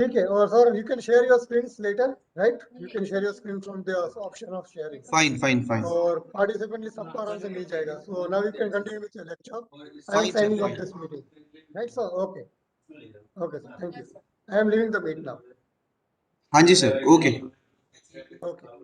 ठीक है, और sir you can share your screens later, right? You can share your screen from the option of sharing. Fine, fine, fine. और participant list सबको आराम से मिल जाएगा। So now you can continue with your lecture. I am Fine, sir, signing off fine. This meeting, right sir? Okay okay sir, thank you. I am leaving the meet now. हाँ जी sir, okay. Okay.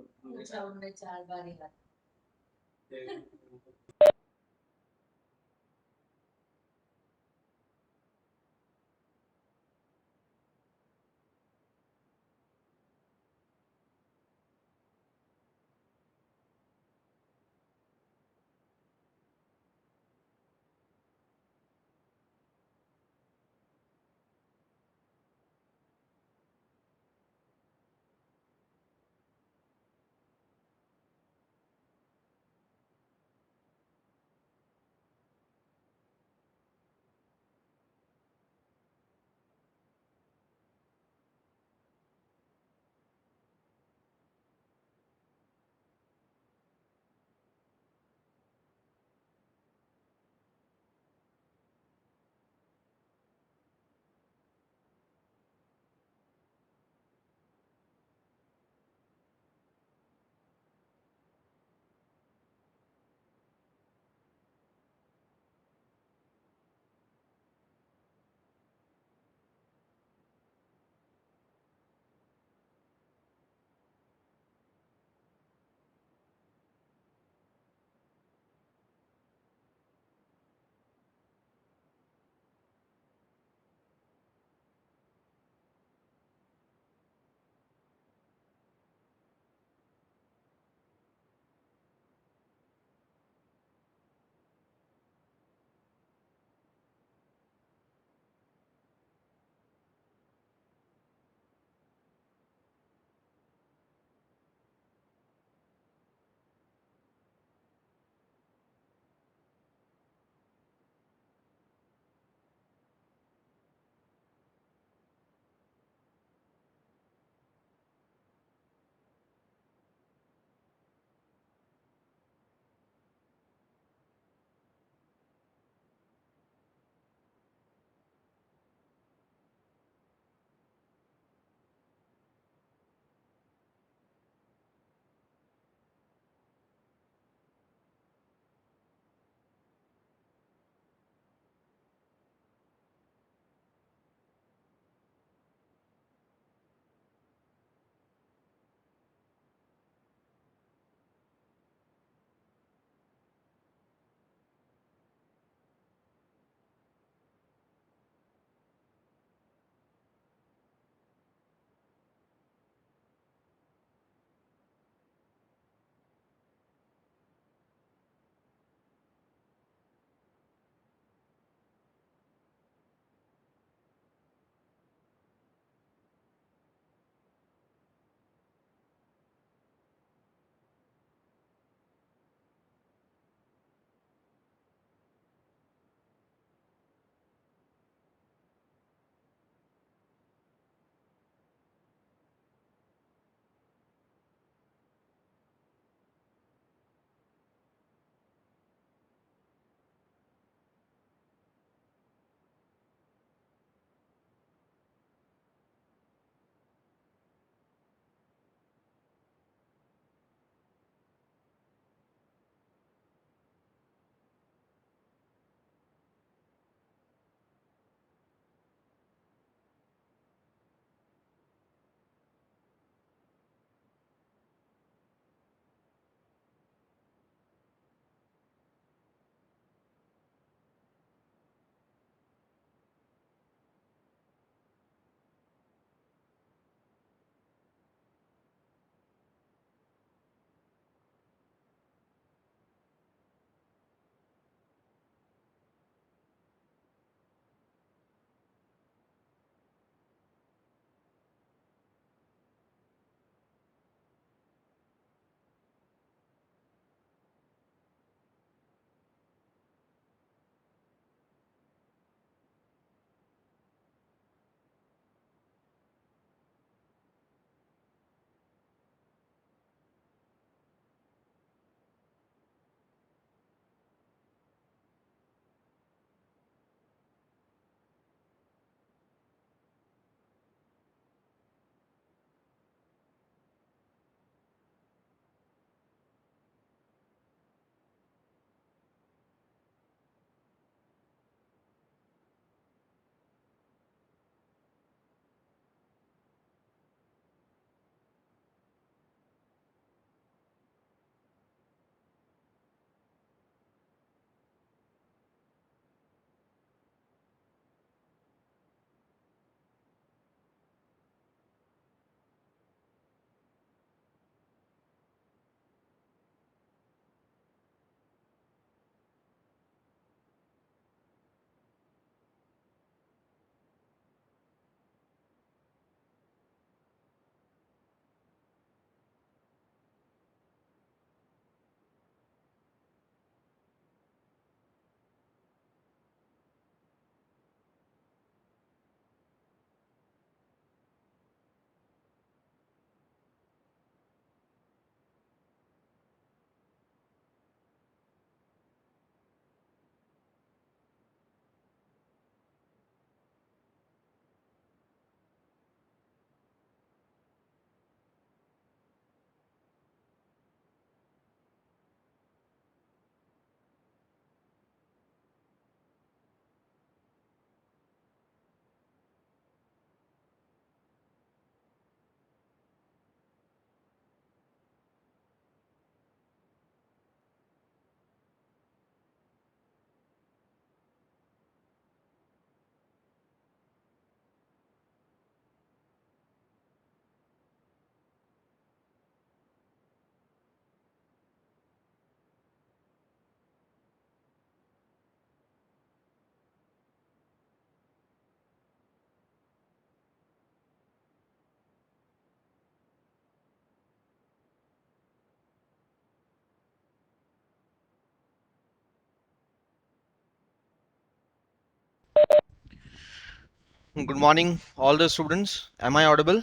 Good morning, all the students. Am I audible?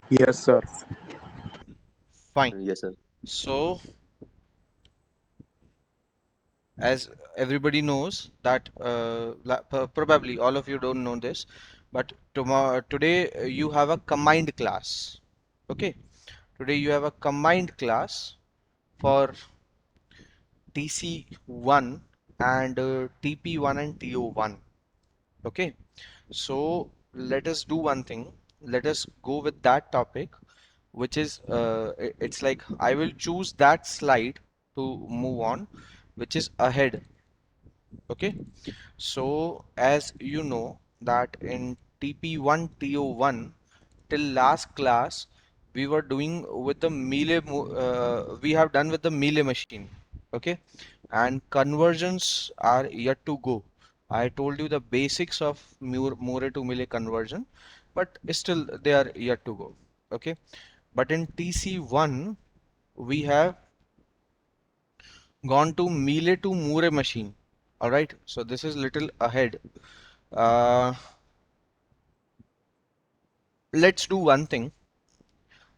Yes, sir. Fine. Yes, sir. So, as everybody knows that probably all of you don't know this, but tomorrow today you have a combined class. Okay, today you have a combined class for TC1 and TP1 and TO1. Okay, so let us do one thing. Let us go with that topic, which is it's like I will choose that slide to move on, which is ahead. Okay, so as you know that in TP1 TO1 till last class we were doing with the Mealy we have done with the Mealy machine. Okay, and conversions are yet to go. I told you the basics of Moore to Mealy conversion, but still they are yet to go. Okay, but in TC1 we have gone to Mealy to Moore machine. All right, so this is little ahead. Uh, let's do one thing.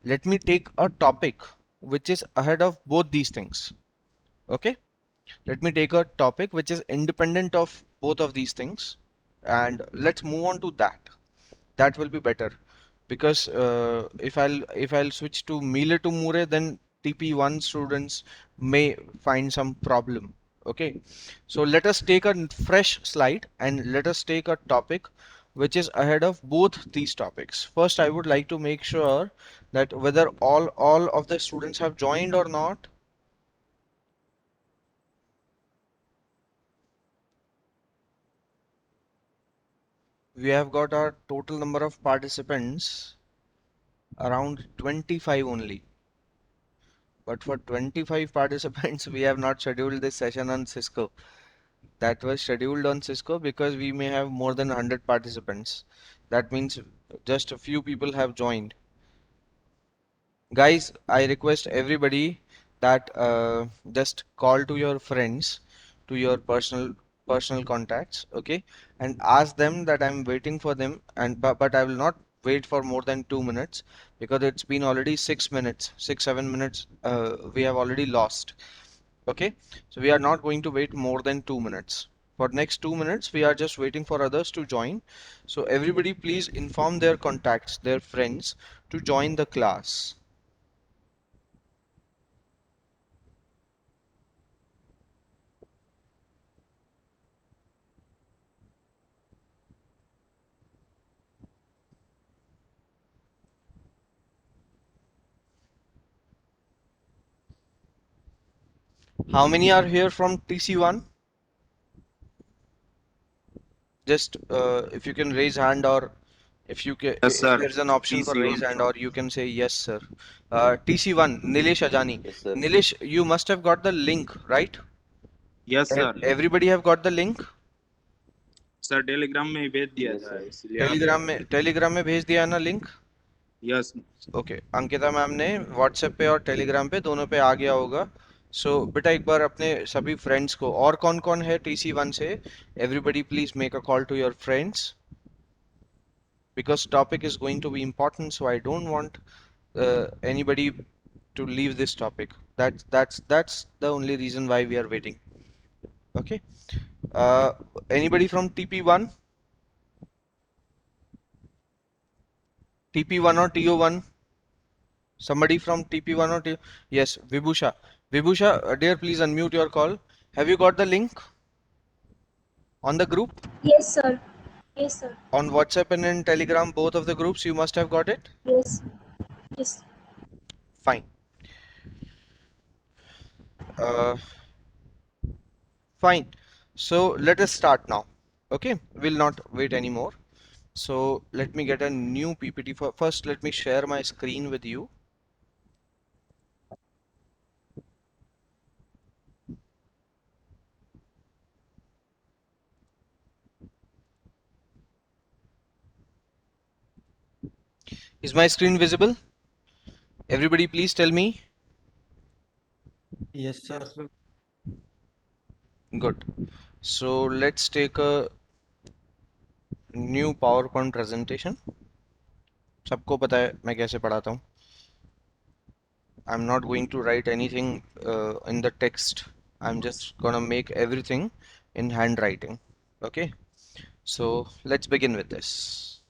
Let me take a topic which is ahead of both these things. Okay, let me take a topic which is independent of both of these things, and let's move on to that. That will be better because if I'll switch to Mealy to Moore, then TP1 students may find some problem. Okay, so let us take a fresh slide and let us take a topic which is ahead of both these topics. First, I would like to make sure that whether all of the students have joined or not. We have got our total number of participants around 25 only. But for 25 participants, we have not scheduled this session on Cisco. That was scheduled on Cisco because we may have more than 100 participants. That means just a few people have joined. Guys, I request everybody that just call to your friends, to your personal contacts, okay, and ask them that I'm waiting for them, and but I will not wait for more than 2 minutes because it's been already 6 minutes, 7 minutes. We have already lost. Okay, so we are not going to wait more than 2 minutes. For next 2 minutes, we are just waiting for others to join. So everybody, please inform their contacts, their friends, to join the class. How many are here from TC1? Just if you can raise hand, or if you can, Yes, if sir. there's an option for raise TC1. hand, or you can say yes, sir. TC1, Nilesh Ajani. Yes, sir. Nilesh, you must have got the link, right? Yes, sir. Everybody have got the link? Sir Telegram में ही भेज दिया Yes, था sir. इसलिए आप Telegram में भेज दिया है ना link? Yes okay, Ankita ma'am ने व्हाट्सएप पे और टेलीग्राम पे दोनों पे आ गया होगा. सो बेटा एक बार अपने सभी फ्रेंड्स को, और कौन कौन है TC1 से, everybody please make a call to your friends because topic is going to be important, so I don't want anybody to leave this topic. That's the only reason why we are waiting. Okay, uh, anybody from TP1, TP1 or TO1? Somebody from TP1 or T? Yes, Vibhusha. Vibhusha, dear, please unmute your call. Have you got the link on the group? Yes, sir. Yes, sir. On WhatsApp and in Telegram, both of the groups, you must have got it? Yes. Yes. Fine. Uh, Fine. So let us start now. Okay, we'll not wait anymore. So let me get a new PPT. First, let me share my screen with you. Is my screen visible? Everybody, please tell me. Yes, sir. Good. So let's take a new PowerPoint presentation. सबको पता है मैं कैसे पढ़ाता हूँ. I'm not going to write anything in the text. I'm just gonna make everything in handwriting. Okay, so let's begin with this.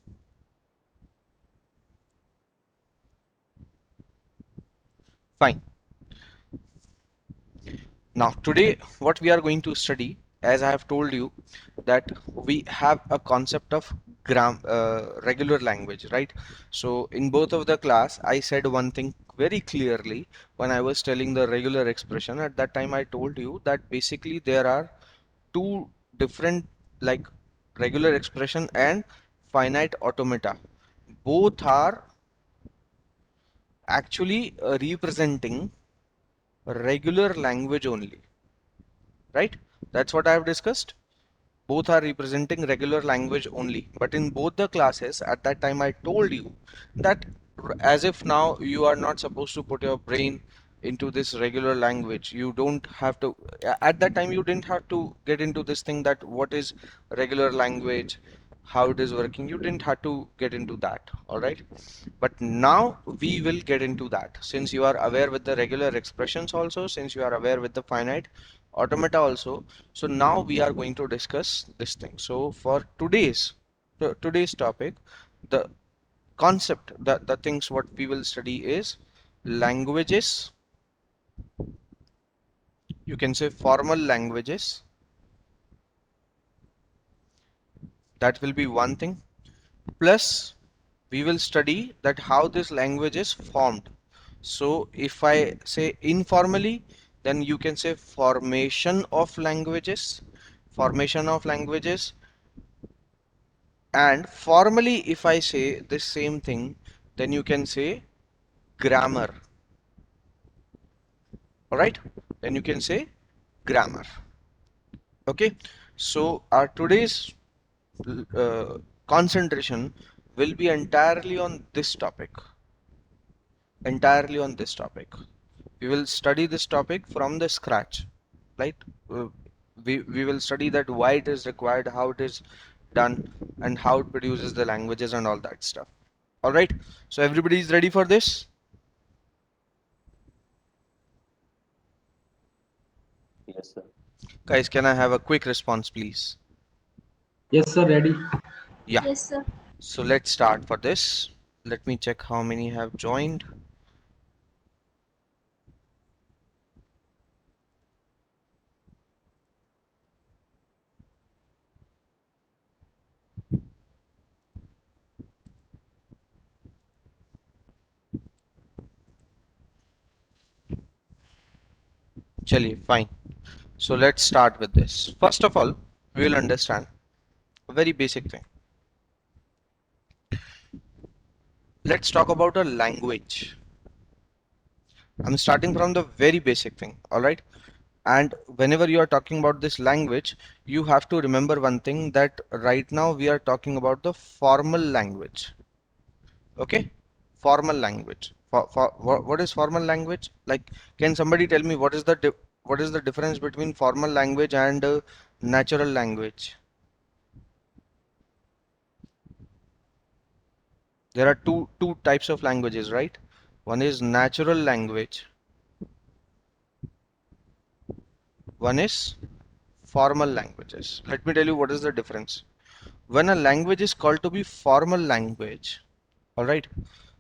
Fine. Now today what we are going to study, as I have told you, that we have a concept of regular language, right? So in both of the class I said one thing very clearly when I was telling the regular expression. At that time I told you that basically there are two different, like regular expression and finite automata. Both are actually representing regular language only, right? That's what I have discussed. Both are representing regular language only, but in both the classes at that time I told you that as if now you are not supposed to put your brain into this regular language. You don't have to, at that time you didn't have to get into this thing that what is regular language, how it is working. You didn't have to get into that, all right? But now we will get into that, since you are aware with the regular expressions also, since you are aware with the finite automata also. So now we are going to discuss this thing. So for today's topic, the concept, the things what we will study is languages. You can say formal languages. That will be one thing. Plus we will study that how this language is formed. So if I say informally, then you can say formation of languages, formation of languages. And formally, if I say this same thing, then you can say grammar. All right, then you can say grammar. Okay, so our today's concentration will be entirely on this topic. Entirely on this topic. We will study this topic from the scratch, right? Uh, we will study that why it is required, how it is done, and how it produces the languages and all that stuff. All right, so everybody is ready for this? Yes, sir. Guys, can I have a quick response, please? Yes, sir, ready. Yeah, Yes, sir. so let's start for this. Let me check how many have joined. Chaliye, fine. So let's start with this. First of all, we will understand a very basic thing. Let's talk about a language. I'm starting from the very basic thing, all right? And whenever you are talking about this language, you have to remember one thing, that right now we are talking about the formal language. Okay? Formal language. What is formal language? Like, can somebody tell me what is the difference between formal language and natural language? There are two types of languages, right? One is natural language. One is formal languages. Let me tell you what is the difference. When a language is called to be formal language, all right,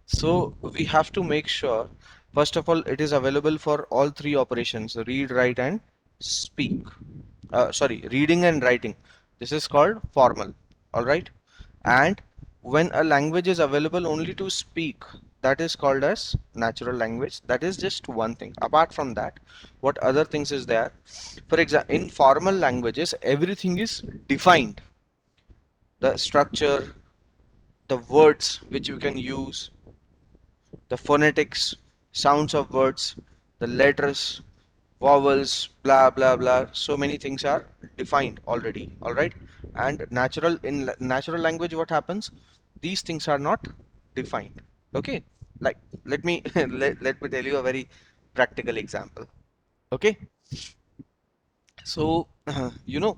so we have to make sure, first of all, it is available for all three operations: read, write, and speak. Sorry, reading and writing. This is called formal, all right? And when a language is available only to speak, that is called as natural language. That is just one thing. Apart from that, what other things is there? For example, in formal languages, everything is defined. The structure, the words which you can use, the phonetics, sounds of words, the letters, vowels, blah blah blah. So many things are defined already. All right. And natural language, what happens? These things are not defined. Okay. Like, let me let me tell you a very practical example. Okay. So, you know,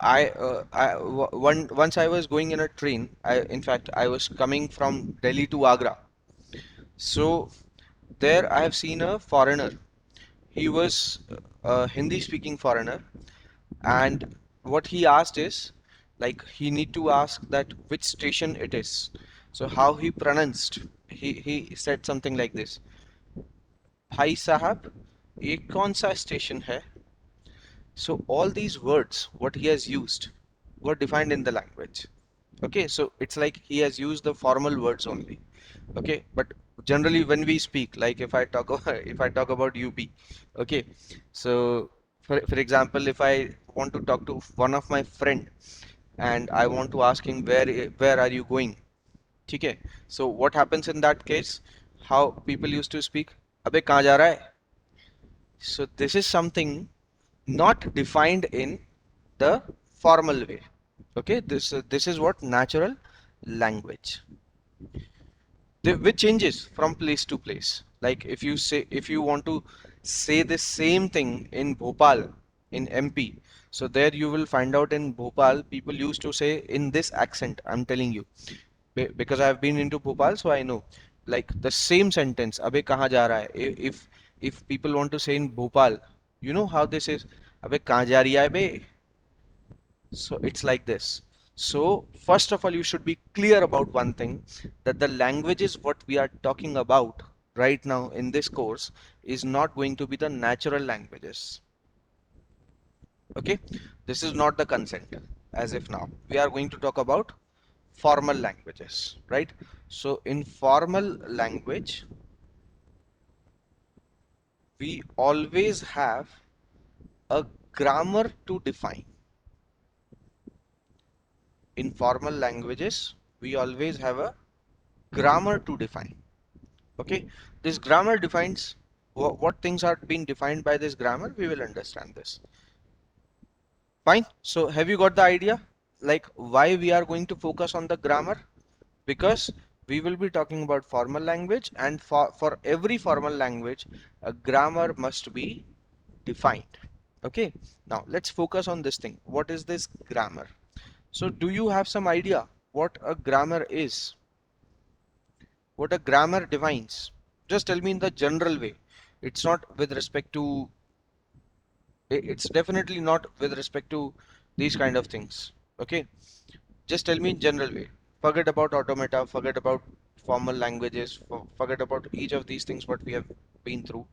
once I was going in a train. In fact, I was coming from Delhi to Agra. So there I have seen a foreigner. He was a Hindi-speaking foreigner, and what he asked is, like, he need to ask that which station it is. So how he pronounced, he said something like this: भाई साहब, ये कौन सा station है? So all these words, what he has used, were defined in the language. Okay, so it's like he has used the formal words only. Okay, but generally when we speak, like if I talk about, if I talk about UP, okay, so for example, if I want to talk to one of my friend and I want to ask him where are you going? Okay, so what happens in that case? How people used to speak? अबे कहाँ जा रहा है? So this is something not defined in the formal way. Okay, this is what natural language. Which changes from place to place. Like if you want to say the same thing in Bhopal, in MP, so there you will find out in Bhopal people used to say in this accent. I'm telling you because I have been into Bhopal, so I know. Like the same sentence, "अबे कहाँ जा रहा है?" If people want to say in Bhopal, you know how this is, "अबे कहाँ जा रही है बे?" So it's like this. So first of all, you should be clear about one thing, that the languages what we are talking about right now in this course is not going to be the natural languages. Okay, this is not the consent as if now. We are going to talk about formal languages, right? So in formal language, we always have a grammar to define. In formal languages, we always have a grammar to define. Okay, this grammar defines what things are being defined by this grammar. We will understand this. Fine. So have you got the idea? Like why we are going to focus on the grammar? Because we will be talking about formal language, and for every formal language, a grammar must be defined. Okay. Now let's focus on this thing. What is this grammar? So do you have some idea what a grammar is? What a grammar defines? Just tell me in the general way. It's not with respect to, it's definitely not with respect to these kind of things. Okay, just tell me in general way. Forget about automata, forget about formal languages, forget about each of these things what we have been through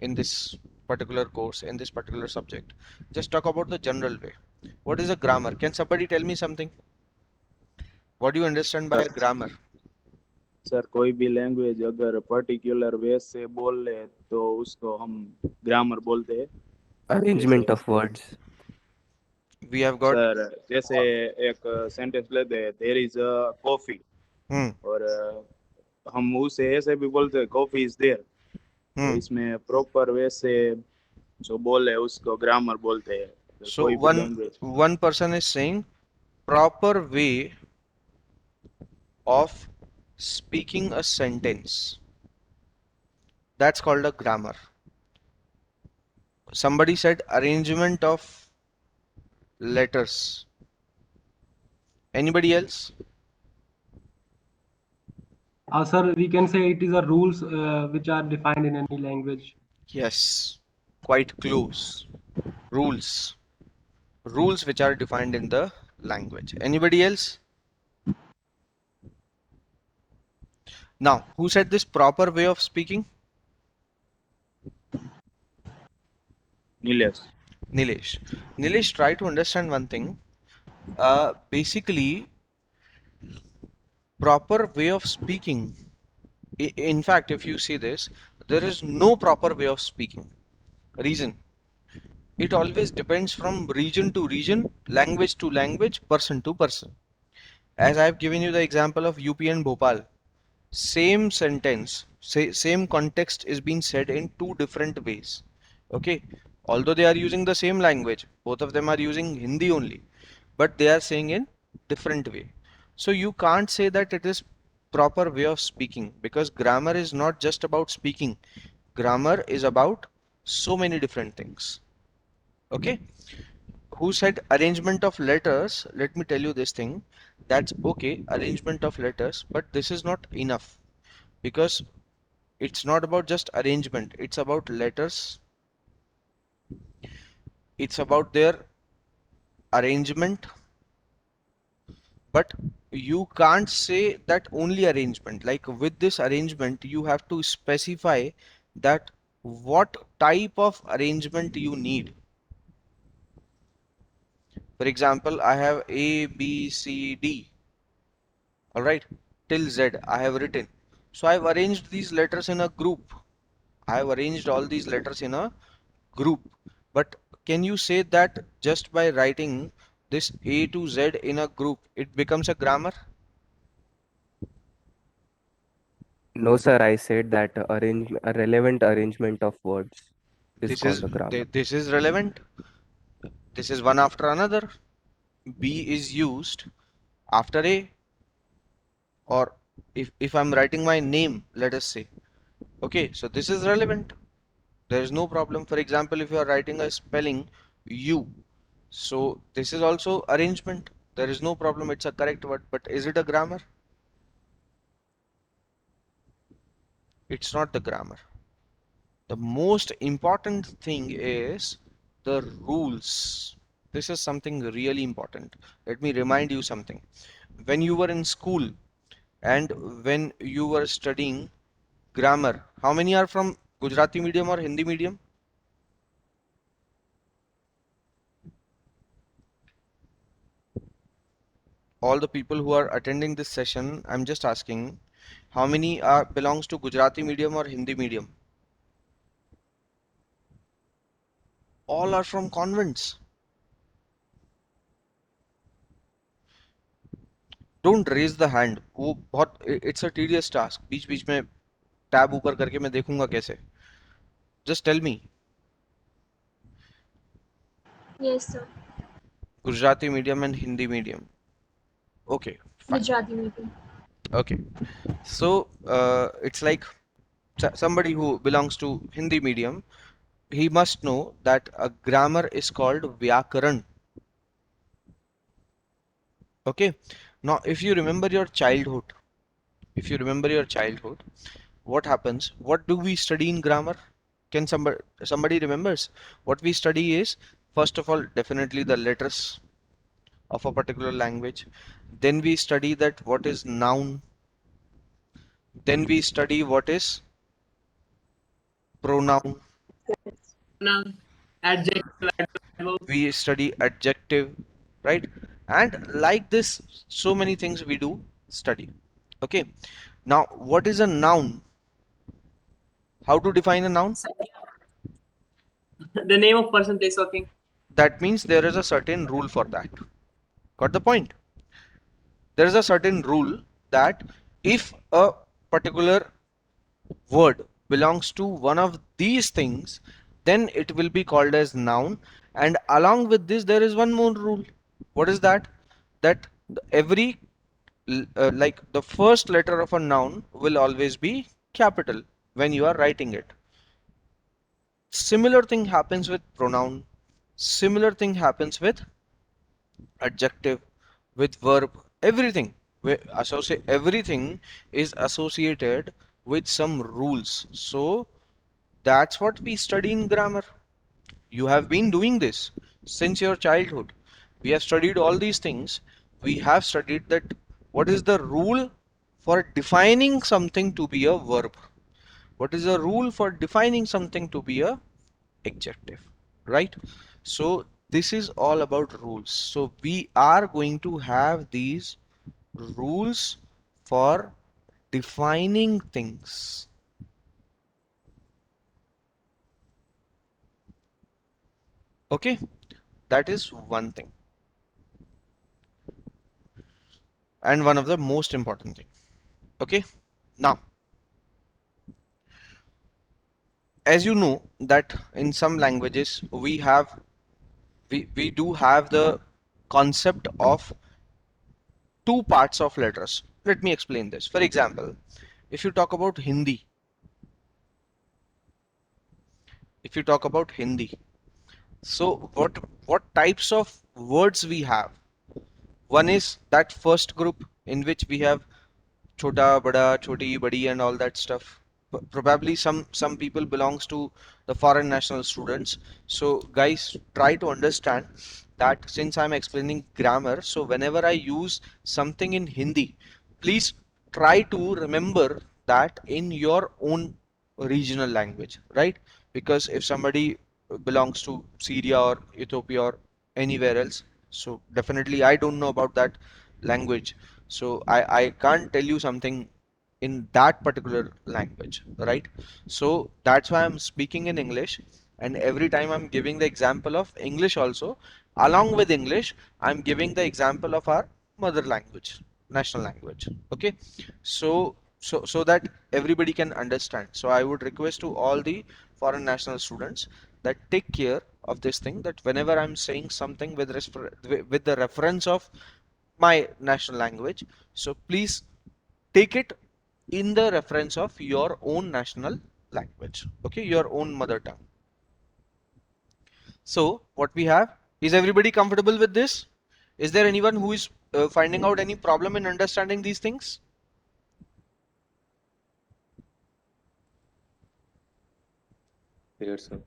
in this particular course, in this particular subject. Just talk about the general way. What is a grammar? Can somebody tell me something? What do you understand by a grammar? Sir कोई भी language अगर particular way से बोल ले तो उसको हम grammar बोलते हैं. Arrangement of words. We have got sir जैसे एक सेंटेंस लेते हैं, there is a coffee, hmm, और हम उसे ऐसे भी बोलते हैं कॉफी इज देयर. तो hmm. इसमें प्रॉपर वे से जो बोले उसको ग्रामर बोलते हैं. तो So कोई भी language. one person is saying proper way of speaking a sentence. That's called a grammar. Somebody said arrangement of letters. Anybody else? Sir, we can say it is a rules which are defined in any language. Yes, quite close. Rules. Rules which are defined in the language. Anybody else? Now, who said this proper way of speaking? Nilesh. Nilesh. Nilesh, try to understand one thing. Basically, proper way of speaking. In fact, if you see this, there is no proper way of speaking. Reason? It always depends from region to region, language to language, person to person. As I have given you the example of UP and Bhopal, same sentence, same context is being said in two different ways. Okay, although they are using the same language, both of them are using Hindi only, but they are saying in different way. So you can't say that it is proper way of speaking, because grammar is not just about speaking. Grammar is about so many different things. Okay, who said arrangement of letters? Let me tell you this thing. That's okay, arrangement of letters, but this is not enough, because it's not about just arrangement, it's about letters, it's about their arrangement. But you can't say that only arrangement. Like with this arrangement, you have to specify that what type of arrangement you need. For example, I have A, B, C, D. All right, till Z I have written. So I've arranged these letters in a group. I have arranged all these letters in a group. But can you say that just by writing this A to Z in a group, it becomes a grammar? No, sir, I said that a relevant arrangement of words is This is called a grammar. this is relevant. This is one after another. B is used after A, or if I'm writing my name, let us say. Okay, so this is relevant. There is no problem. For example, if you are writing a spelling U, so this is also arrangement. There is no problem. It's a correct word. But is it a grammar? It's not the grammar. The most important thing is the rules. This is something really important. Let me remind you something. When you were in school and when you were studying grammar, how many are from Gujarati medium or Hindi medium? All the people who are attending this session, I'm just asking, how many are belongs to Gujarati medium or Hindi medium? All are from convents. Don't raise the hand. वो बहुत it's a tedious task. बीच बीच में tab ऊपर करके मैं देखूंगा कैसे. Just tell me. Yes, sir. Gujarati medium and Hindi medium. Okay, fine. Gujarati medium. Okay. So it's like somebody who belongs to Hindi medium, he must know that a grammar is called Vyakaran. Okay. Now, if you remember your childhood, what happens? What do we study in grammar? Can somebody remembers? What we study is, first of all, definitely the letters of a particular language. Then we study that what is noun. Then we study what is pronoun. Noun, adjective, adverb. We study adjective, right? And like this, so many things we do study. Okay. Now, what is a noun? How to define a noun? The name of person, place, or thing. That means there is a certain rule for that. Got the point? There is a certain rule that if a particular word belongs to one of these things, then it will be called as noun. And along with this, there is one more rule. What is that? That every like the first letter of a noun will always be capital when you are writing it. Similar thing happens with pronoun. Similar thing happens with adjective, with verb, everything. Everything is associated with some rules. So that's what we study in grammar. You have been doing this since your childhood. We have studied all these things. We have studied that what is the rule for defining something to be a verb. What is the rule for defining something to be a adjective, right? So this is all about rules. So we are going to have these rules for defining things. Okay, that is one thing. And one of the most important thing. Okay, now, as you know that in some languages we do have the concept of two parts of letters. Let me explain this. For example, if you talk about Hindi, So what types of words we have? One is that first group in which we have chota, bada, choti, badi, and all that stuff. Probably some people belongs to the foreign national students. So guys, try to understand that since I'm explaining grammar, so whenever I use something in Hindi, please try to remember that in your own regional language, right? Because if somebody belongs to Syria or Ethiopia or anywhere else, so definitely I don't know about that language, so I can't tell you something in that particular language, right? So that's why I'm speaking in English, and every time I'm giving the example of English also, along with English, I'm giving the example of our mother language, national language. Okay, so that everybody can understand. So I would request to all the foreign national students that take care of this thing, that whenever I'm saying something with with the reference of my national language, so please take it in the reference of your own national language, okay, your own mother tongue. So what we have, is everybody comfortable with this? Is there anyone who is finding out any problem in understanding these things? Yes, sir.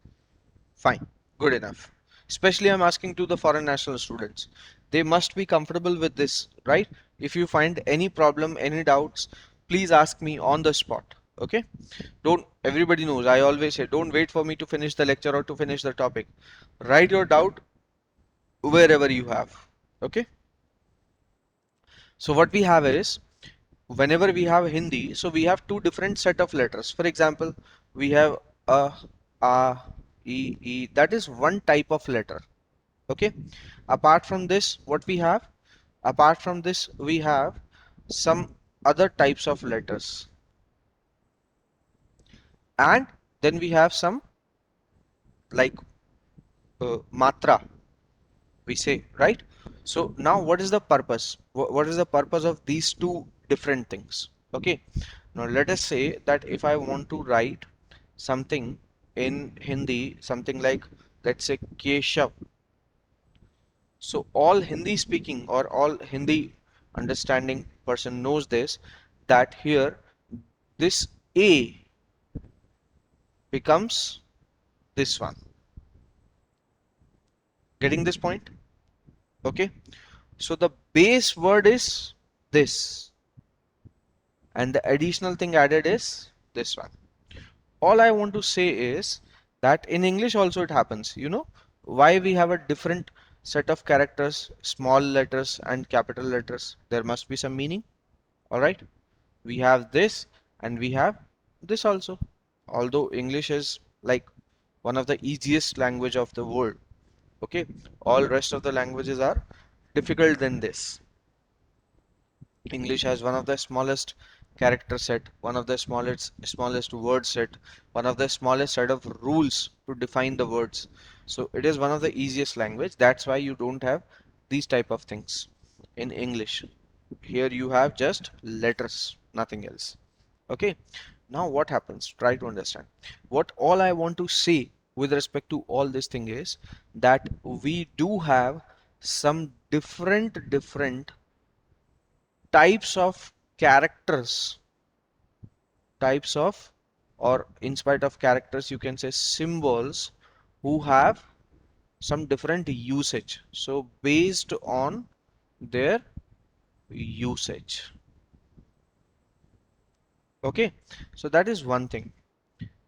Fine, good enough. Especially I'm asking to the foreign national students. They must be comfortable with this, right? If you find any problem, any doubts, please ask me on the spot. Okay? Don't, everybody knows, I always say, don't wait for me to finish the lecture or to finish the topic. Write your doubt wherever you have. Okay? So what we have is, whenever we have Hindi, so we have two different set of letters. For example, we have a, e. That is one type of letter. Okay. Apart from this, what we have? Apart from this, we have some other types of letters, and then we have some like matra, we say, right? So now what is the purpose? What is the purpose of these two different things? Okay. Now let us say that if I want to write something in Hindi, something like, let's say, Keshav. So all Hindi speaking or all Hindi understanding person knows this, that here this A becomes this one. Getting this point? Okay. So the base word is this, and the additional thing added is this one. All I want to say is that in English also it happens. You know why we have a different set of characters, small letters and capital letters? There must be some meaning. All right. We have this and we have this also. Although English is like one of the easiest language of the world. Okay. All rest of the languages are difficult than this. English has one of the smallest character set, one of the smallest word set, one of the smallest set of rules to define the words. So it is one of the easiest language. That's why you don't have these type of things in English. Here you have just letters, nothing else. Okay. Now what happens? Try to understand. What all I want to say with respect to all this thing is that we do have some different types of characters, or in spite of characters, you can say symbols, who have some different usage. So based on their usage. Okay, so that is one thing.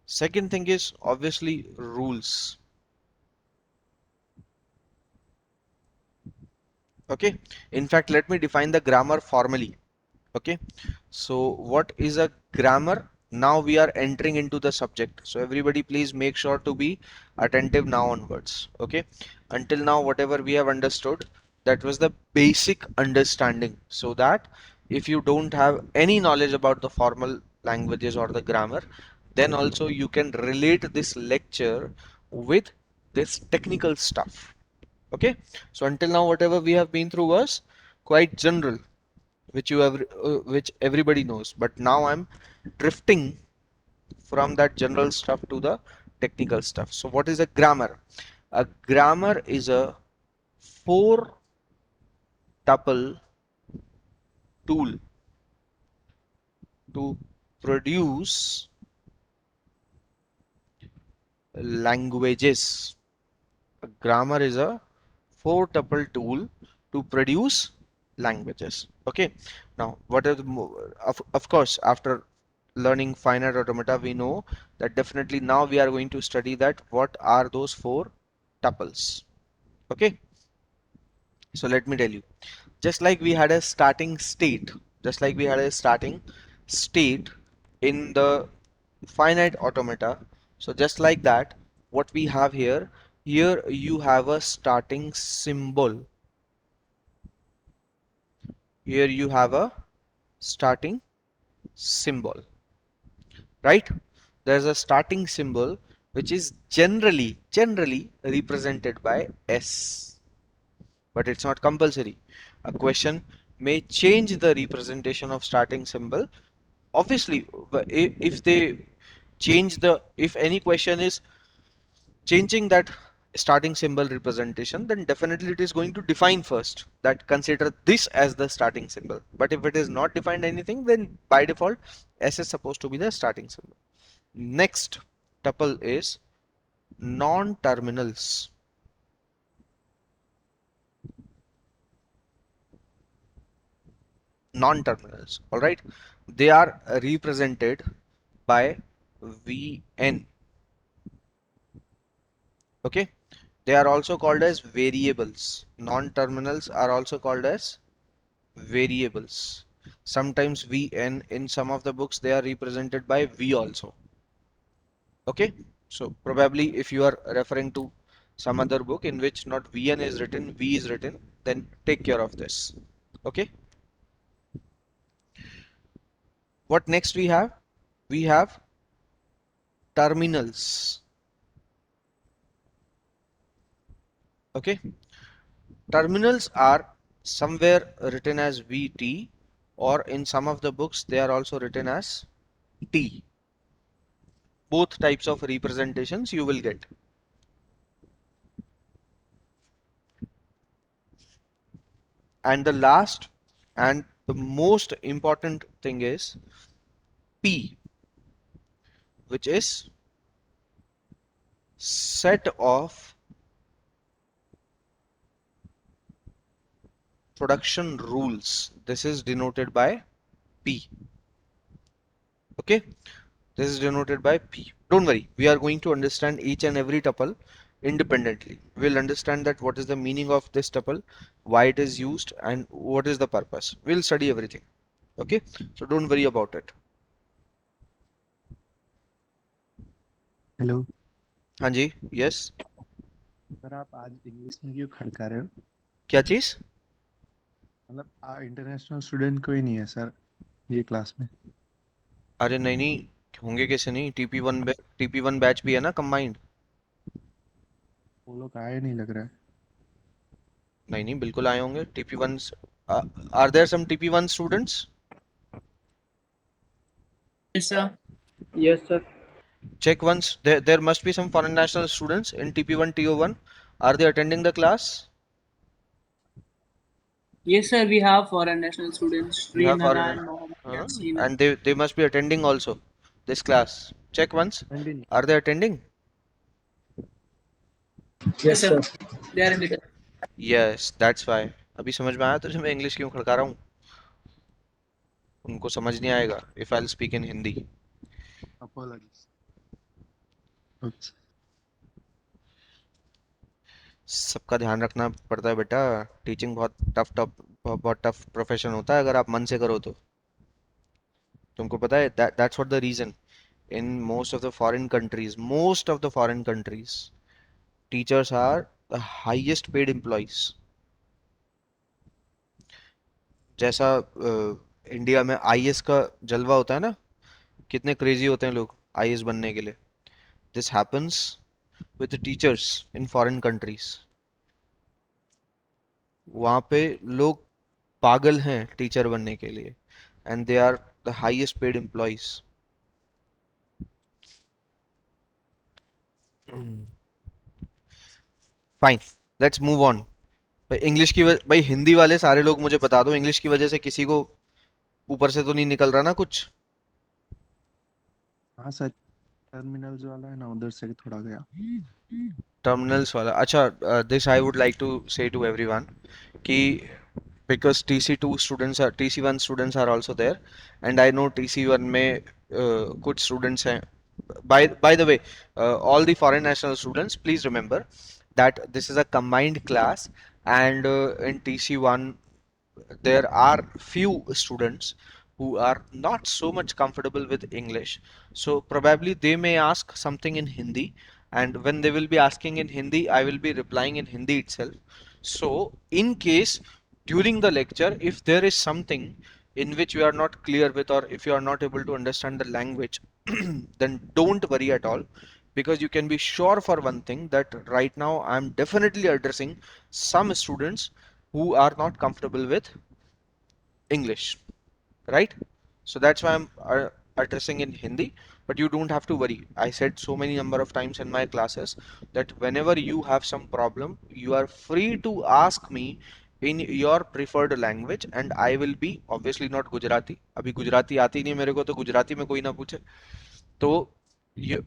Second thing is obviously rules. Okay, in fact, let me define the grammar formally. Okay, so what is a grammar? Now we are entering into the subject, so everybody please make sure to be attentive now onwards. Okay, until now whatever we have understood, that was the basic understanding, so that if you don't have any knowledge about the formal languages or the grammar, then also you can relate this lecture with this technical stuff. Okay, so until now whatever we have been through was quite general, which everybody knows, but now I'm drifting from that general stuff to the technical stuff. So what is a grammar? A grammar is a four tuple tool to produce languages. A grammar is a four tuple tool to produce languages. Okay, now what are of course, after learning finite automata, we know that definitely now we are going to study that what are those four tuples. Okay, so let me tell you, just like we had a starting state, just like we had a starting state in the finite automata, so just like that, what we have here, here you have a starting symbol, here you have a starting symbol, right? There's a starting symbol which is generally represented by S, but it's not compulsory. A question may change the representation of starting symbol. Obviously, if they change the, if any question is changing that starting symbol representation, then definitely it is going to define first that consider this as the starting symbol. But if it is not defined anything, then by default S is supposed to be the starting symbol. Next tuple is non-terminals. Non-terminals, all right, they are represented by Vn. Okay, they are also called as variables. Non-terminals are also called as variables. Sometimes Vn, in some of the books they are represented by V also. Okay, so probably if you are referring to some other book in which not Vn is written, V is written, then take care of this. Okay, what next we have? We have terminals. Okay, terminals are somewhere written as Vt, or in some of the books they are also written as T. Both types of representations you will get. And the last and the most important thing is P, which is set of production rules. This is denoted by P. Okay, this is denoted by P. Don't worry, we are going to understand each and every tuple independently. We'll understand that what is the meaning of this tuple, why it is used, and what is the purpose. We'll study everything. Okay, so don't worry about it. Hello हाँ जी, yes, sir, आप आज English में क्यों खड़का रहे हो? क्या चीज? मतलब इंटरनेशनल स्टूडेंट कोई नहीं है सर ये क्लास में? अरे नहीं नहीं, होंगे कैसे नहीं, TP1 बैच भी है ना कंबाइंड। वो लोग आए नहीं लग रहा है। नहीं नहीं, बिल्कुल आए होंगे TP1। Are there some TP1 students? Yes, sir. Yes, sir. Check once. There must be some foreign national students in TP1 TO1. Are they attending the class? Yes, sir. We have foreign national students, You have Sri foreign, Naran, Mohammed, Yasin. and they must be attending also this class. Check once. Continue. Are they attending? Yes, sir. They are in the class. Yes, that's why. अभी समझ में आया तुझे मैं English क्यों खड़का रहा हूँ? उनको समझ नहीं आएगा if I'll speak in Hindi. Apologies. Oops. सबका ध्यान रखना पड़ता है बेटा, टीचिंग बहुत टफ प्रोफेशन होता है अगर आप मन से करो तो। तुमको पता है that's what the reason in most of the foreign countries teachers are the highest paid employees. जैसा इंडिया में आईएएस का जलवा होता है ना, कितने क्रेजी होते हैं लोग आईएएस बनने के लिए, this happens with the teachers in foreign countries. वहाँ पे लोग पागल हैं टीचर बनने के लिए, and they are the highest paid employees. Fine, let's move on. भाई इंग्लिश की भाई हिंदी वाले सारे लोग मुझे बता दो, इंग्लिश की वजह से किसी को ऊपर से तो नहीं निकल रहा ना कुछ? हाँ सर, टर्मिनल्स वाला है ना, उधर से थोड़ा गया। टर्मिनल्स वाला, अच्छा। This I would like to say to everyone कि because TC2 students are TC1 students are also there, and I know TC1 में कुछ students हैं. By the way, all the foreign national students, please remember that this is a combined class, and in TC1 there are few students who are not so much comfortable with English, so probably they may ask something in Hindi, and when they will be asking in Hindi, I will be replying in Hindi itself. So in case during the lecture, if there is something in which you are not clear with, or if you are not able to understand the language, then don't worry at all, because you can be sure for one thing that right now I am definitely addressing some students who are not comfortable with English, right? So that's why I'm addressing in Hindi, but you don't have to worry. I said so many number of times in my classes that whenever you have some problem, you are free to ask me in your preferred language, and I will be obviously not Gujarati. अभी गुजराती आती नहीं मेरे को, तो गुजराती में कोई ना पूछे, तो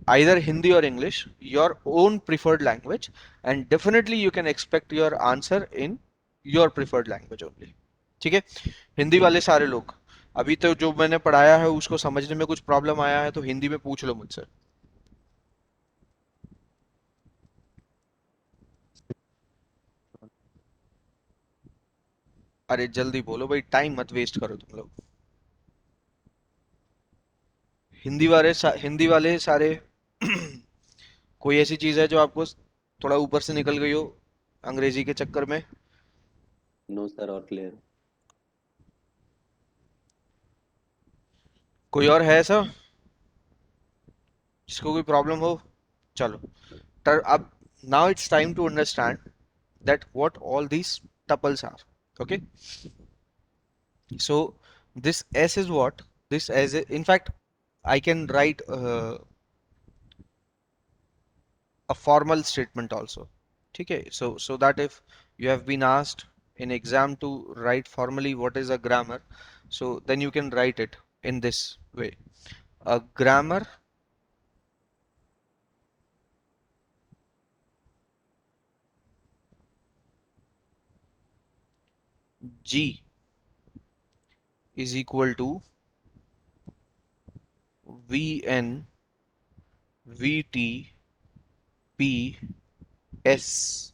either Hindi or English, your own preferred language, and definitely you can expect your answer in your preferred language only. ठीक है? हिंदी वाले सारे लोग, अभी तो जो मैंने पढ़ाया है उसको समझने में कुछ प्रॉब्लम आया है तो हिंदी में पूछ लो मुझसे. अरे जल्दी बोलो भाई, टाइम मत वेस्ट करो तुम लोग. हिंदी वाले सारे कोई ऐसी चीज है जो आपको थोड़ा ऊपर से निकल गई हो अंग्रेजी के चक्कर में? नो सर, और क्लियर। कोई और है ऐसा जिसको कोई प्रॉब्लम हो? चलो, अब now it's time to understand that what all these tuples are. Okay, so this S is what? This S is, in fact I can write a formal statement also. Okay, so that if you have been asked in exam to write formally what is a grammar, so then you can write it in this way. A grammar G is equal to VN VT P S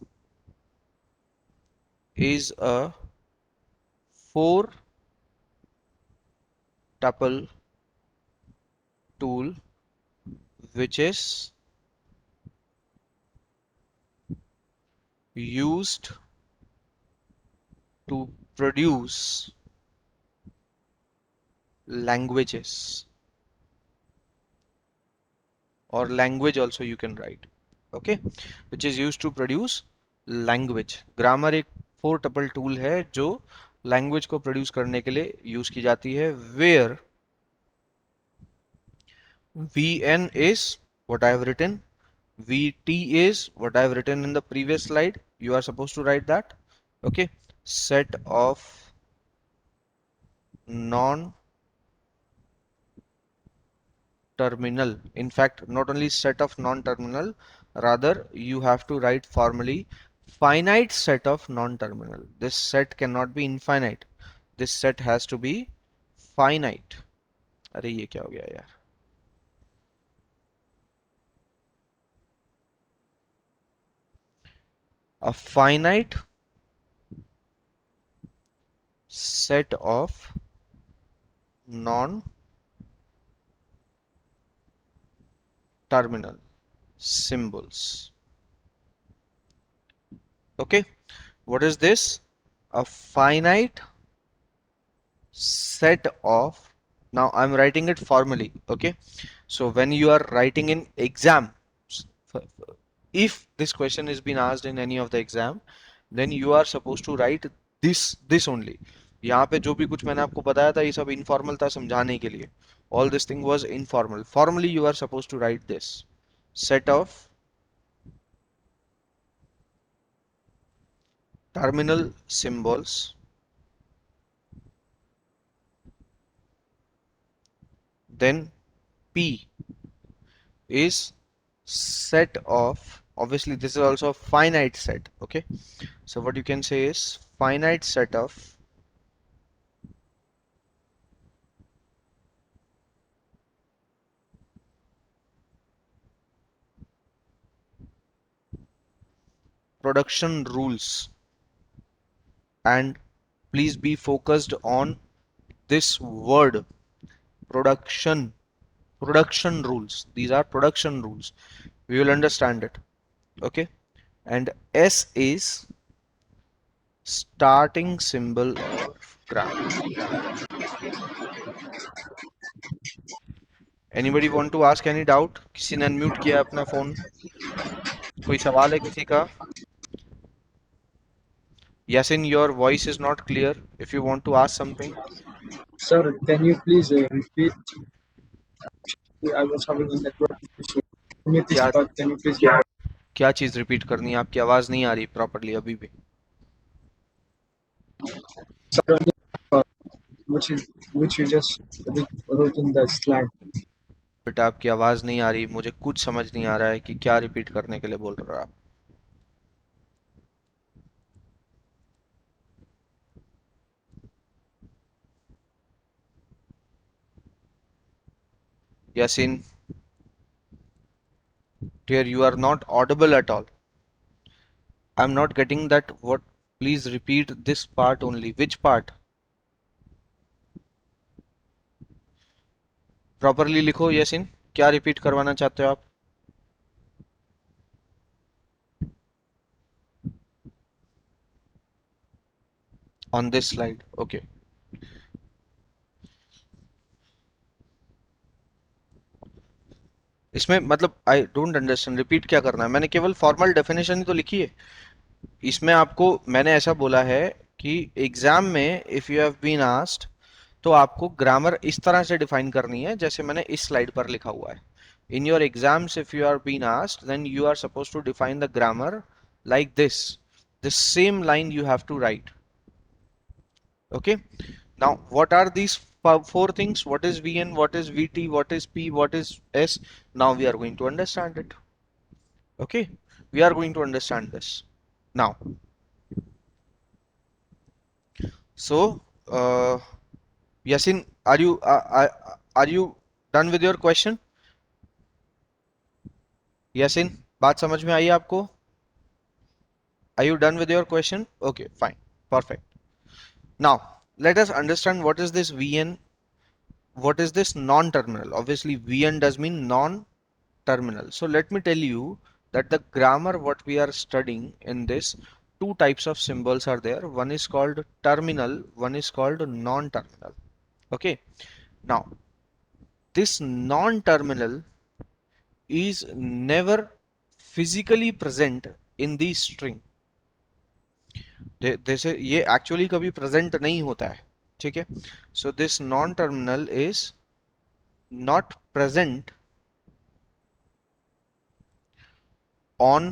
is a 4 tuple tool which is used to produce languages, or language also you can write. Okay, which is used to produce language. Grammar एक 4 tuple tool है जो language को produce करने के लिए use की जाती है, where Vn is what I have written, Vt is what I have written in the previous slide. You are supposed to write that. Okay, set of non-terminal, in fact not only set of non-terminal, rather you have to write formally finite set of non-terminal. This set cannot be infinite, this set has to be finite. अरे ये क्या हो गया यार? A finite set of non-terminal symbols. Okay, what is this? A finite set of, now I'm writing it formally. Okay, so when you are writing in exam, if this question is been asked in any of the exam, then you are supposed to write this only. यहाँ पे जो भी कुछ मैंने आपको बताया था ये सब इनफॉर्मल था समझाने के लिए. All this thing was informal. Formally you are supposed to write this set of terminal symbols. Then P is set of, obviously this is also a finite set. Okay, so what you can say is finite set of production rules. And please be focused on this word, production rules. These are production rules. We will understand it. Okay, and S is starting symbol of grammar. Anybody want to ask any doubt? किसी ने unmute किया अपना phone? कोई सवाल है किसी का? Yasin, your voice is not clear. If you want to ask something. Sir, can you please repeat? I was having a network issue. क्या Can you please? क्या चीज रिपीट करनी है? आपकी आवाज नहीं आ रही प्रॉपरली अभी भी. Sir, which you just wrote in the slide. बेटा आपकी आवाज नहीं आ रही, मुझे कुछ समझ नहीं आ रहा है कि क्या रिपीट करने के लिए बोल रहे हो आप. Yasin, dear, you are not audible at all. I'm not getting that. What? Please repeat this part only. Which part? Properly लिखो Yasin. क्या repeat करवाना चाहते हो आप? On this slide. Okay. इसमें मतलब आई डोंट अंडरस्टैंड, रिपीट क्या करना है? मैंने केवल फॉर्मल डेफिनेशन ही तो लिखी है. इसमें आपको मैंने ऐसा बोला है कि एग्जाम में if you have been asked तो आपको ग्रामर इस तरह से डिफाइन करनी है जैसे मैंने इस स्लाइड पर लिखा हुआ है. In your exams if you are been asked then you are suppose to define the grammar like this same line you have to write. Okay, now what are these four things? What is Vn, what is Vt, what is P, what is S? Now we are going to understand it. Okay, we are going to understand this now. So Yasin, are you done with your question? Yasin, बात समझ में आई आपको? Are you done with your question? Okay, fine, perfect. Now let us understand what is this Vn, what is this non-terminal. Obviously Vn does mean non-terminal. So let me tell you that the grammar what we are studying in this, two types of symbols are there. One is called terminal, one is called non-terminal. Okay, now this non-terminal is never physically present in the string. जैसे ये actually कभी present नहीं होता है. ठीक है, so this non terminal is not present on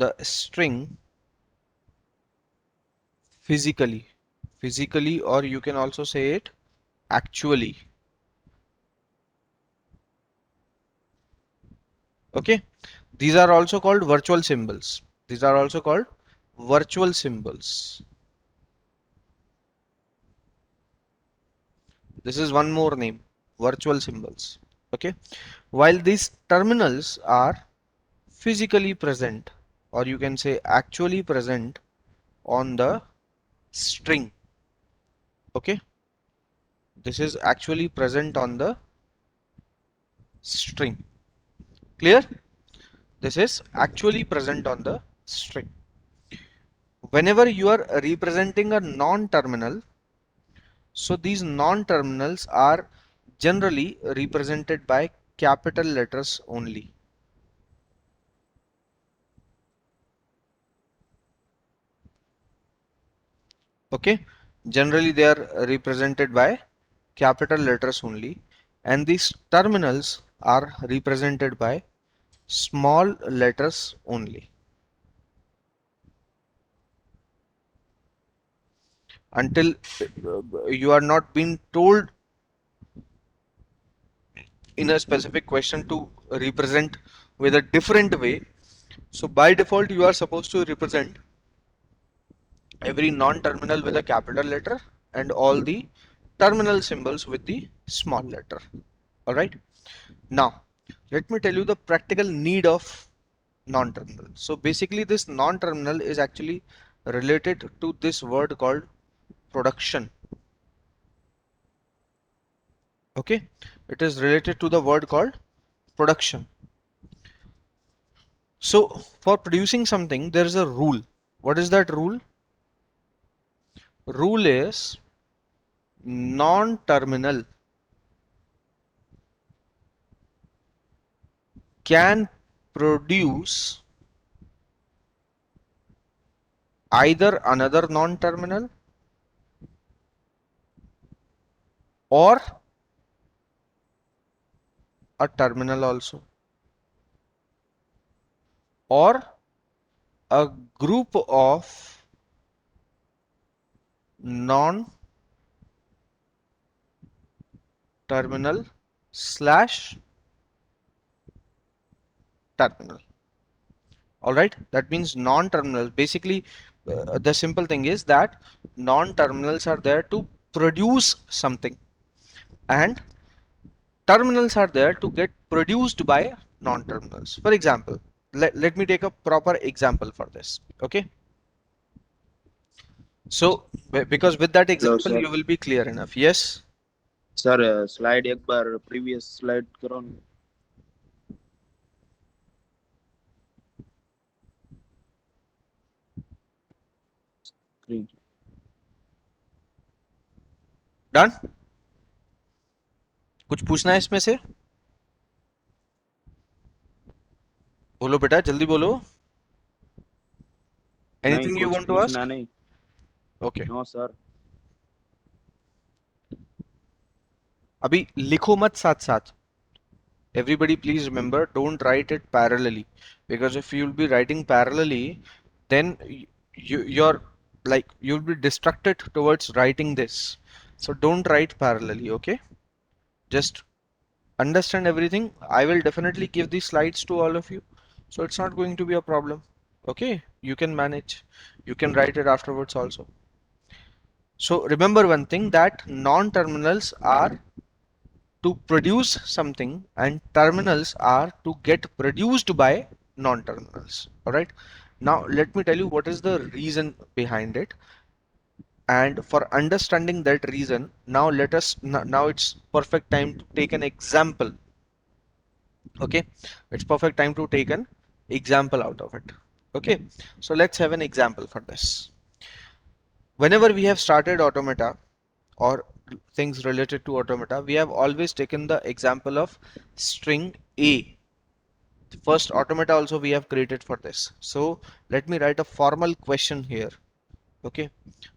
the string physically or you can also say it actually. Okay, these are also called virtual symbols. These are also called virtual symbols. This is one more name, virtual symbols. Okay, while these terminals are physically present or you can say actually present on the string. Okay, this is actually present on the string. Clear? This is actually present on the string. Whenever you are representing a non-terminal, so these non-terminals are generally represented by capital letters only. Okay, generally they are represented by capital letters only, and these terminals are represented by small letters only. until you are not being told in a specific question to represent with a different way. So by default, you are supposed to represent every non-terminal with a capital letter and all the terminal symbols with the small letter. All right. Now, let me tell you the practical need of non-terminal. So basically, this non-terminal is actually related to this word called production. Okay, it is related to the word called production. So for producing something, there is a rule. What is that rule? Rule is non-terminal can produce either another non-terminal or a terminal also, or a group of non-terminal slash terminal. All right, that means non-terminal. Basically, the simple thing is that non-terminals are there to produce something, and terminals are there to get produced by non-terminals. For example, let me take a proper example for this. Okay. So because with that Hello, example, sir. you will be clear enough. Yes. Sir slide एक बार previous slide करो ना. Screen. Done. कुछ पूछना है इसमें से? बोलो बेटा, जल्दी बोलो. Anything नहीं, you कुछ want to ask? पूछना नहीं. Okay. No sir. अभी लिखो मत साथ साथ. Everybody please remember, don't write it parallelly, because if you'll be writing parallelly, then you're like, you'll be distracted towards writing this. So don't write parallelly. Okay, just understand everything. I will definitely give the slides to all of you, so it's not going to be a problem. Okay, you can manage, you can write it afterwards also. So remember one thing, that non-terminals are to produce something and terminals are to get produced by non-terminals. All right, now let me tell you what is the reason behind it, and for understanding that reason, now let us now it's perfect time to take an example. Okay, it's perfect time to take an example out of it. Okay, so let's have an example for this. Whenever we have started automata or things related to automata, we have always taken the example of string A. The first automata also we have created for this. So let me write a formal question here. Okay,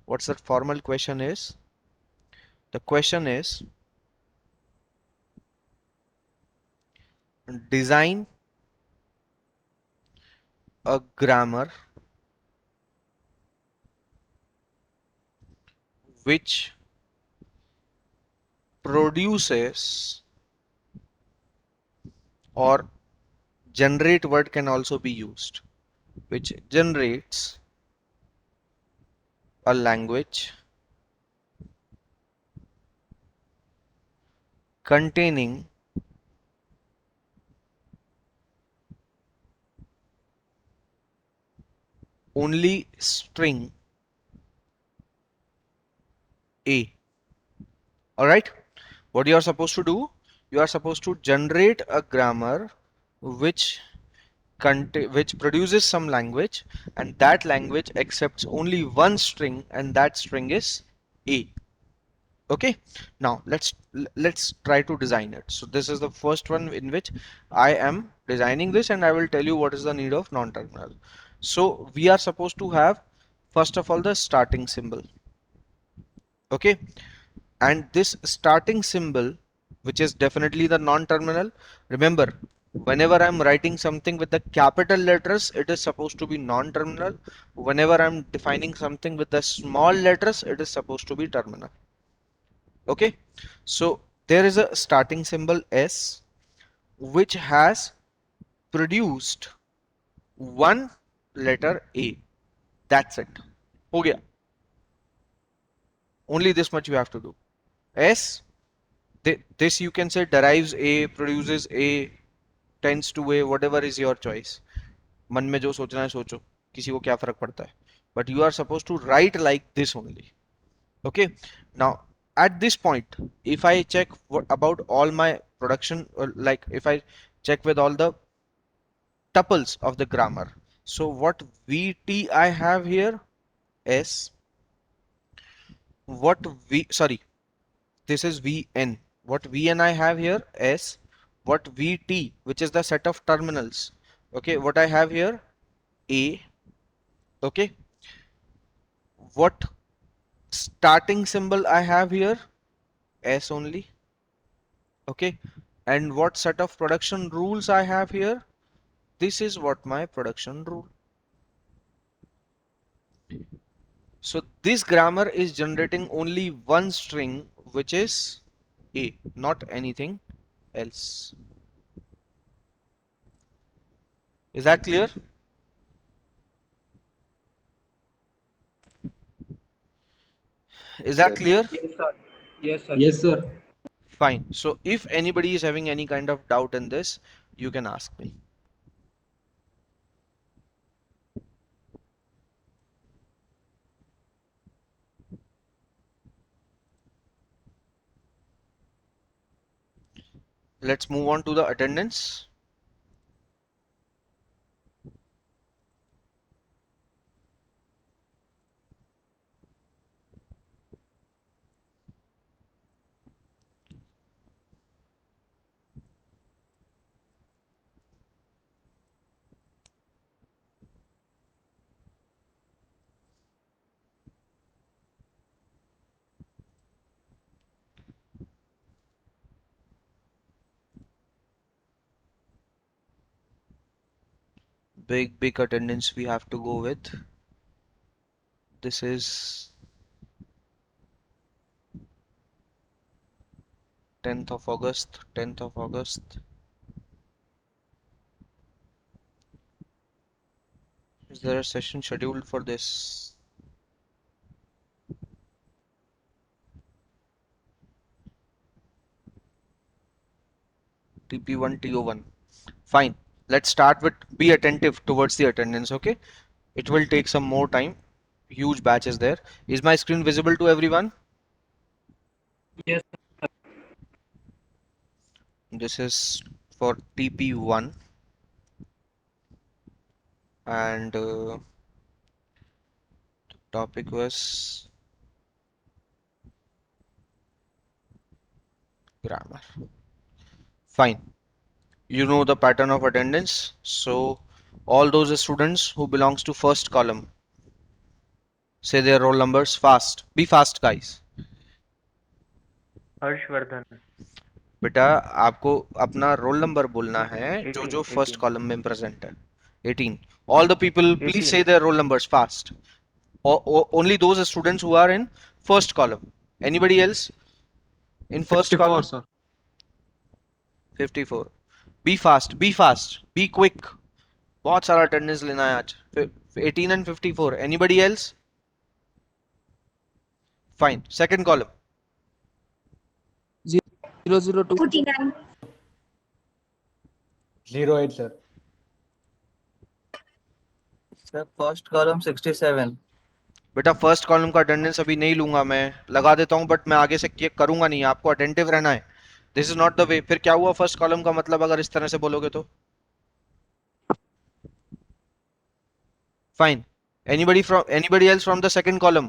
what's that formal question is? The question is, design a grammar which produces, or generate word can also be used, which generates a language containing only string A. All right, what you are supposed to do, you are supposed to generate a grammar which produces some language, and that language accepts only one string, and that string is A. Okay, now let's try to design it. So this is the first one in which I am designing this, and I will tell you what is the need of non-terminal. So we are supposed to have, first of all, the starting symbol. Okay, and this starting symbol, which is definitely the non-terminal. Remember, Whenever I'm writing something with the capital letters, it is supposed to be non-terminal. Whenever I'm defining something with the small letters, it is supposed to be terminal. Okay, so there is a starting symbol S which has produced one letter A. That's it. हो गया. Only this much you have to do. S, this you can say derives A, produces A, tends to A, whatever is your choice. मन में जो सोचना है सोचो, किसी को क्या फर्क पड़ता है. But you are supposed to write like this only. Okay. Now at this point, if I check what about all my production, like if I check with all the tuples of the grammar. So what VT I have here, S. What V, sorry, this is Vn. What Vn I have here, S. What Vt, which is the set of terminals. Okay, what I have here, A. Okay. What starting symbol I have here, S only. Okay. And what set of production rules I have here, this is what my production rule. So this grammar is generating only one string, which is A, not anything else. Is that clear? Is that clear? Yes, sir. Yes, sir. Yes, sir. Fine. So if anybody is having any kind of doubt in this, you can ask me. Let's move on to the attendance. Big attendance we have to go with. This is 10th of August, 10th of August. Is there a session scheduled for this? TP1, TO1. Fine. Let's start with be attentive towards the attendance, okay? It will take some more time. Huge batch is there. Is my screen visible to everyone? Yes. This is for TP1 and the topic was grammar. Fine. You know the pattern of attendance. So all those students who belongs to first column, say their roll numbers fast. Be fast, guys. Harshvardhan बेटा आपको अपना roll number बोलना है जो जो first column में present है 18. All the people please say their roll numbers fast. Only those students who are in first column. Anybody else in first column? sir. 54. Be fast, be quick. बहुत सारा attendance लेना है आज. 18 and 54. Anybody else? Fine. Second column. 002. 49. 08, sir. Sir, first column 67. बेटा first column का attendance अभी नहीं लूंगा, मैं लगा देता हूं बट मैं आगे से चेक करूंगा नहीं. आपको अटेंटिव रहना है. This is not the way. फिर क्या हुआ फर्स्ट कॉलम का मतलब अगर इस तरह से बोलोगे तो? Fine. Anybody else from the second column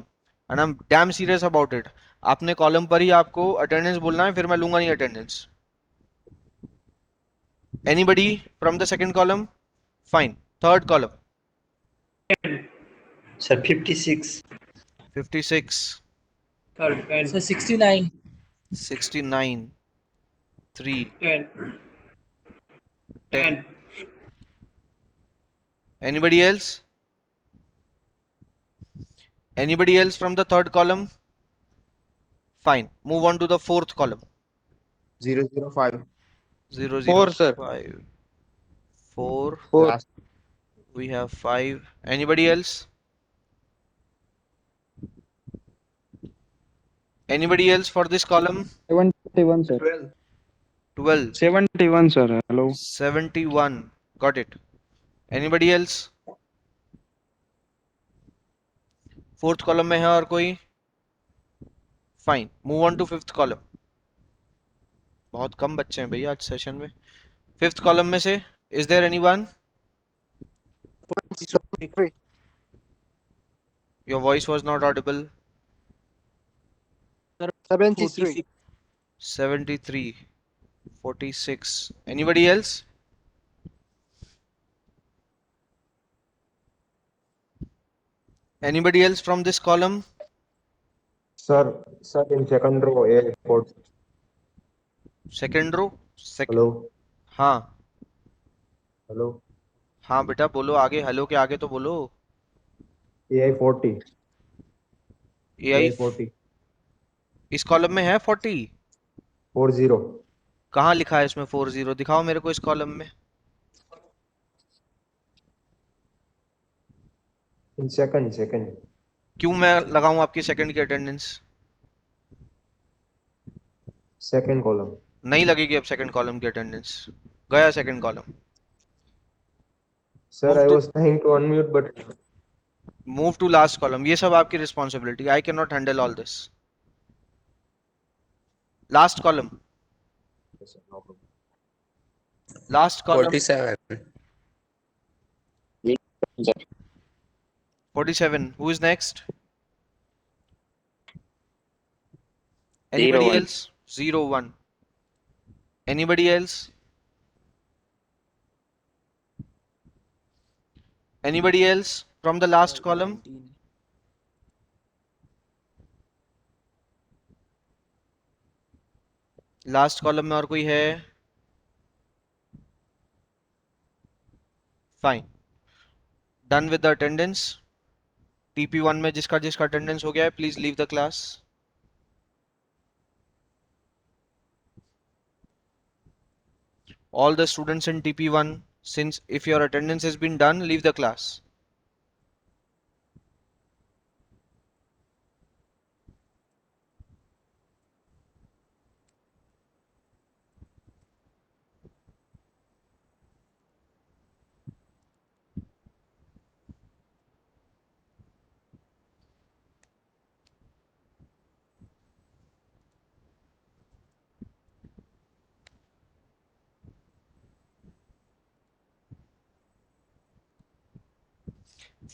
and I am damn serious about it. आपने कॉलम पर ही आपको अटेंडेंस बोलना है, फिर मैं लूंगा नहीं attendance. Anybody from the second column? Fine. Third column? Sir, 56. 56. Third, 10. Sir, 69. 69. 3. 10. 10. Anybody else? Anybody else from the third column? Fine. Move on to the fourth column. 005. 0, 4, sir. 5, 4. 4. We have 5. Anybody else? Anybody else for this column? 71, sir. 12. 71, sir. Hello. 71. Got it. Anybody else? Fourth column में है और कोई? Fine. Move on to fifth column. बहुत कम बच्चे हैं भैया आज सेशन में. फिफ्थ कॉलम में से is there anyone? Your voice was not audible. 73. 73. 46. Anybody else? Anybody else from this column? Sir, in second row, A4. Second row? Hello. हाँ Hello. हाँ बेटा बोलो आगे. हेलो के आगे तो बोलो. AI40. AI 40. इस कॉलम में है 40. 40. कहाँ लिखा है इसमें 40? दिखाओ मेरे को इस कॉलम में. In second. क्यों मैं लगाऊं आपकी सेकंड की अटेंडेंस? Second column. नहीं लगेगी अब सेकंड कॉलम की अटेंडेंस. गया second column. Sir, Move I to- was trying to unmute, but move to last column. ये सब आपकी responsibility. I can not handle all this. Last column. Last column 47. 47. Who is next? Anybody 01. else? 01. Anybody else? Anybody else from the last column? Last column में और कोई है? Fine. Done with the attendance. TP1 में जिसका जिसका attendance हो गया है please leave the class. All the students in TP1, since if your attendance has been done, leave the class.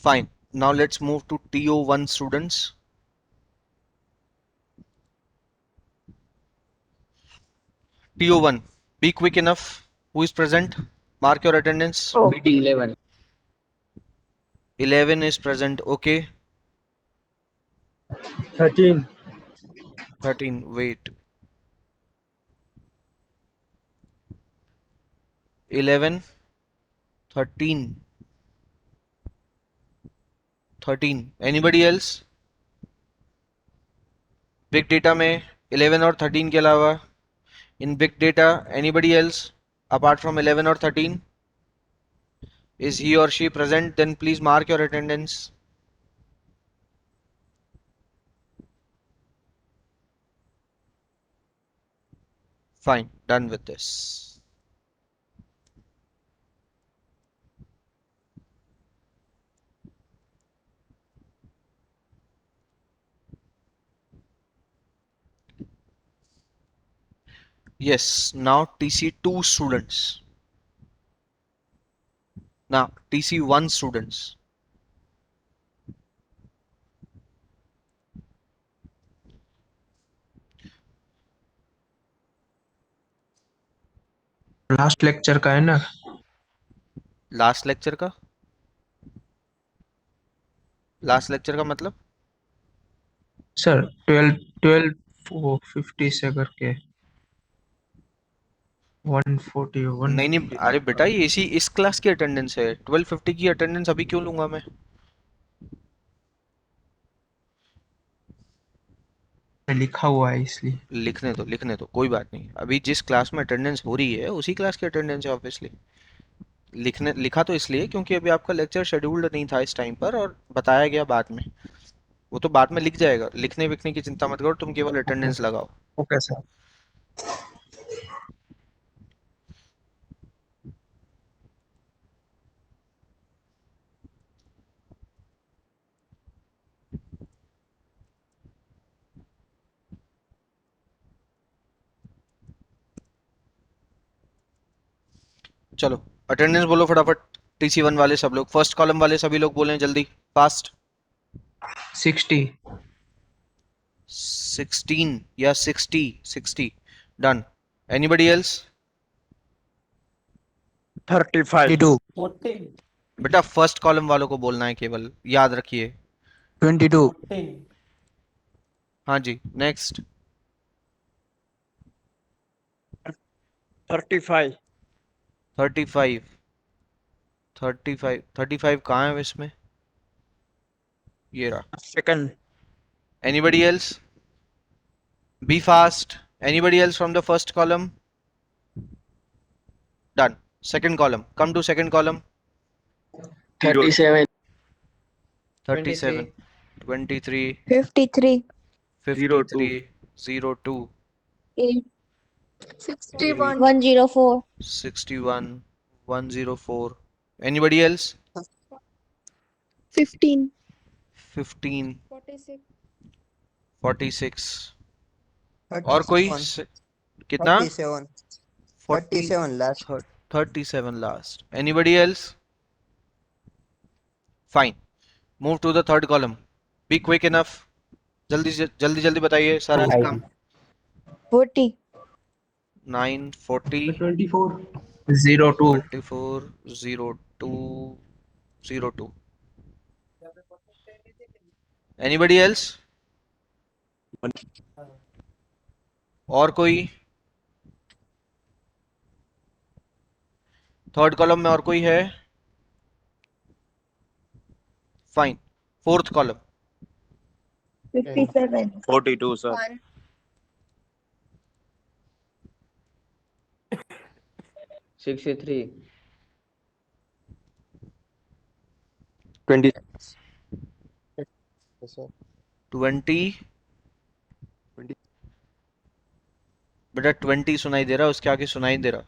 Fine. Now let's move to TO1 students. TO1, be quick enough. Who is present? Mark your attendance. BT 11. 11 is present. Okay. 13. 13. Wait. 11. 13. 13. Anybody else? Big data में 11 और 13 के अलावा in big data anybody else apart from 11 or 13? Is he or she present? Then please mark your attendance. Fine, done with this. Yes, now TC2 students. Now TC1 students. Last lecture का है ना last lecture का? Last lecture का मतलब? Sir 12 50 से करके 141. नहीं नहीं, अरे बेटा ये इसी इस क्लास की अटेंडेंस है। 1250 की अटेंडेंस अभी क्यों लूंगा मैं? लिखा हुआ है इसलिए। लिखने दो, कोई बात नहीं। अभी जिस क्लास में अटेंडेंस हो रही है उसी क्लास की अटेंडेंस है ऑब्वियसली। लिखा तो इसलिए क्योंकि अभी आपका लेक्चर शेड्यूल्ड नहीं था इस टाइम पर, और बताया गया बाद में। वो तो बाद में लिख जाएगा, लिखने विखने की चिंता मत करो, तुम केवल ओके अटेंडेंस लगाओ। Okay sir. चलो अटेंडेंस बोलो फटाफट। TC1 वाले सब लोग, फर्स्ट कॉलम वाले सभी लोग बोलें जल्दी, फास्ट। 60. 16 या 60 डन। Anybody else? 32. बेटा फर्स्ट कॉलम वालों को बोलना है केवल, याद रखिए। 22. हाँ जी, नेक्स्ट। 35. 35 35 कहाँ है इसमें? ये रहा। Second. Anybody else? Be fast. Anybody else from the first column? Done. Second column. Come to second column. 37. 37, 23, 53, 53, 02, 8, 61, 104, 61, 104. Anybody else? 15, 15, 46, 46. और कोई कितना? 37 last. 37 last. Anybody else? Fine. Move to the third column. Be quick enough. जल्दी बताइए सारा काम। 40, 9, 40, 24. 02. 24, 02, 02. Anybody else? और कोई? Third column में और कोई है? फाइन। Fourth column. 57, 42 sir. 1, 63. 20. 20। बेटा 20 सुनाई दे रहा, उसके आगे सुनाई दे रहा।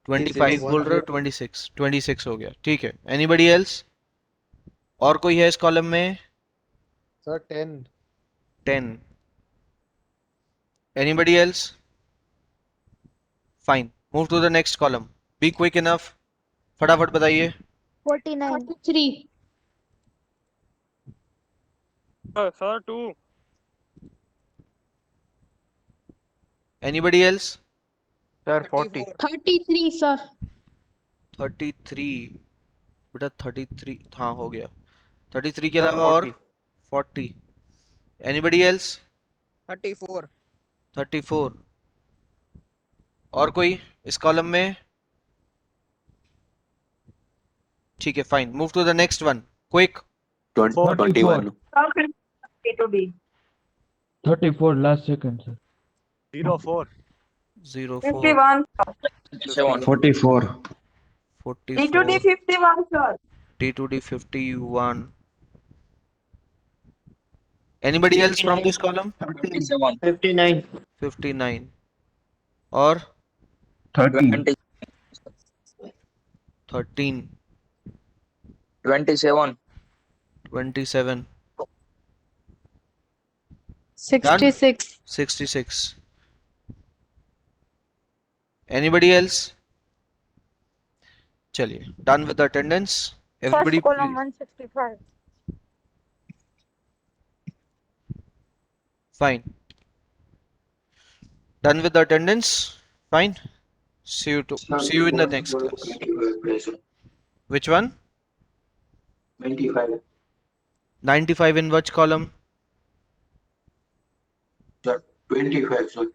25 बोल रहे हो? 26 हो गया, ठीक है। Anybody else? और कोई है इस कॉलम में? Sir, 10. 10। Anybody else? Fine. Move to the next column. Be quick enough, फटाफट बताइए। 49, 43, Sir 2. Anybody else? Sir 40. 33, sir. 33। बेटा 33 हाँ हो गया। 33 के अलावा और? 40। Anybody else? 34. 34। और कोई इस कॉलम में? ठीक है, fine. Move to the next one, quick. 21. 34 last second sir. 04. 04, 44. 44, D2D 51. Anybody else from this column? 59. 59 और 30. 13, 27. 27, 66, 66. Anybody else? चलिए, done with the attendance. Everybody, first column 165, fine. Done with the attendance. Fine. See you in the next class. Which one? 95. 95 in which column? Sir 25 sir.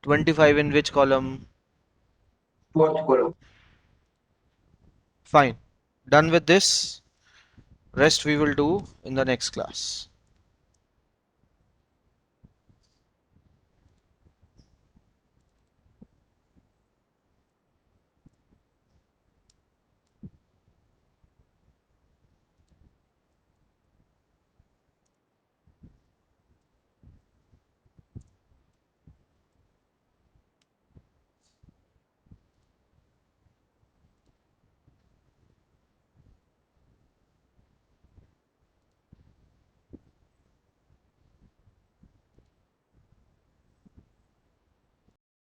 25 in which column? Fine. Done with this. Rest we will do in the next class.